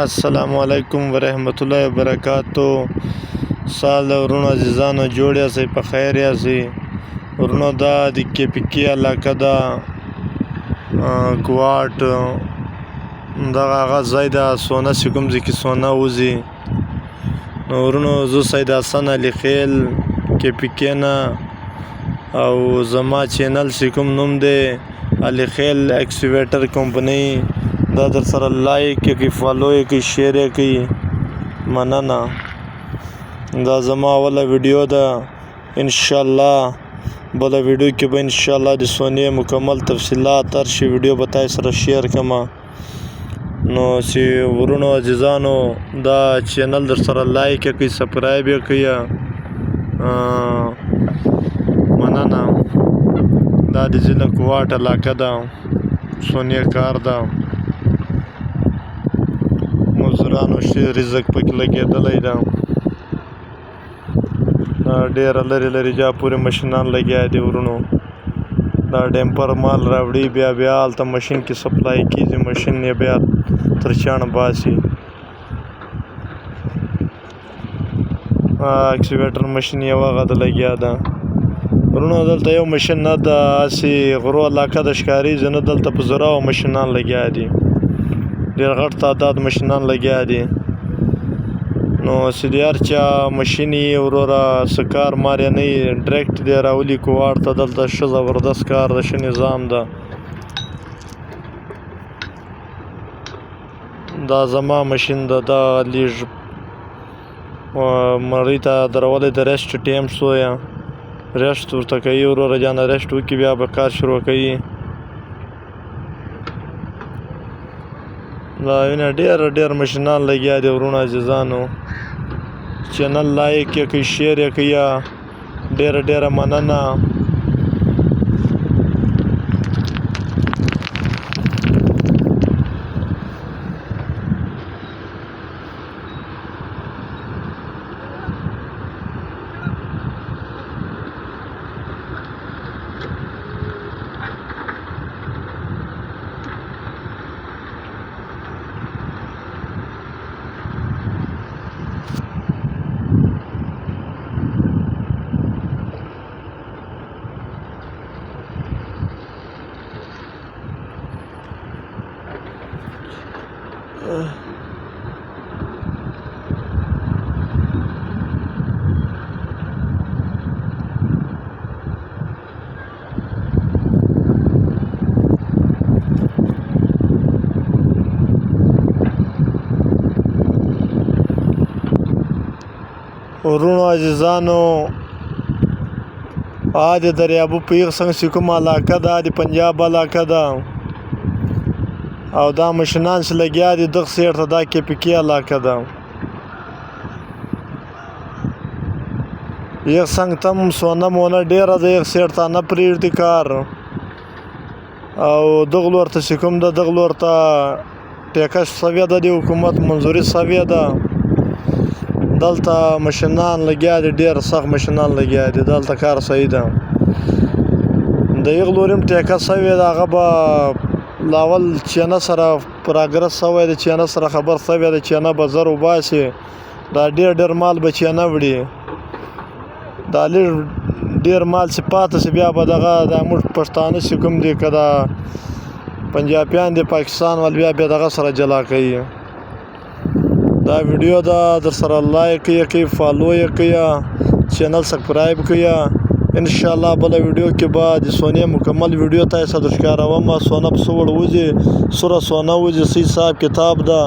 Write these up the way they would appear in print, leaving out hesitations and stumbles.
السلام علیکم ورحمت الله وبرکاتو. سال ورونو عزیزانو جوړ یاسی په خیر یاسی ورونو. دا د کې پی کې علاقه ده کوارټ دغه هغه ځای ده سونه چې کوم ځای کې سونه وځي. نو ورونو زه سید حسن علي خیل کې پی کې نه او زما چینل چې کوم نوم دی علي خیل ایکسکیویټر کمپنی، دا در سره لایک کی فالو کی شیر کی مننه. دا زما اوله ویډیو ده، ان شاء الله بل ویډیو کې به ان شاء الله د سونی مکمل تفصیلات تر شي ویډیو به تاسو سره شیر کما. نو چې ورونو عزیزانو دا چینل در سره لایک کی سبسکرایب کی مننه. دا د ضلع کوارټ علاقه ده، سونی کار ده، مزدورانو شي رزق پکې لګېدلی ده. ډېره لرې لرې جا پورې مشینان لګیا دي ورونو. دا ډیمپر مال راوړي بیا هلته مشین کې سپلای کېږي، مشین یې بیا تر چاڼ باسي. اکسیویټر مشین یو هغه ده لګیا ده ورونو. دلته یو مشین نه ده، هسې غرو علاقه د ښکارېږي نه، دلته په زراو مشینان لګیا دي، ډېر غټ تعداد مشینان لګیا دي. نو چې د هر چا مشین یې وروره څه کار مار یې نه وي، ډایرکټ دی راولي کوارټ ته. دلته ښه زبردست کار ده، ښه نظام ده. دا زما مشین ده، دا لیږ مړۍ ته درولی د ریسټ ټیم شو یا ریسټ ورته کوي وروره جانه، ریسټ وکړي بیا به کار شروع کوي. دا وینه ډېر مشینان لګیا دي ورونو عزیزانو. چینل لایک یې کړئ، شیر یې کړئ، ډېره مننه. ورونو عزیزانو د دریابو پیغ څنګه چې کومه علاقه ده د پنجاب علاقه ده، او دا مشینان چې لګیا دي دغه سیټ ته دا کې پی کې علاقه ده. یک څنګ تم سونه مونه ډېره ده، یک سیټ ته نه پرېږدي کار. او دغه لور ته چې کوم ده دغه لور ته ټیکه سوې ده، د حکومت منظوري سوې ده. دلته مشینان لګیا دي، ډېر سخت مشینان لګیا دي، دلته کار صحیح ده. د یغ لور هم ټیکه سوې ده، هغه به لاول چینه سره پراګرس سوی ده، چینه سره خبر سوی ده، چینه به زر وباسي. دا ډېر مال به چینه وړي. دا ډېر مال چې پاته سي بیا به دغه دا موږ پښتانه چې کوم دي که دا پنجابیان دي پاکستان ول بیا دغه سره جلا کوي. دا ویډیو ده در سره لایک یې کړئ، فالو یې کړئ، چینل سبسکرایب کړئ. ان شاء الله بل ویډیو کې به د سونې مکمل ویډیو تاسو ته ښکاروم. سونه په څه وړ وځي، سوره سونه وځي، څه حساب کتاب ده.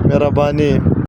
مهرباني.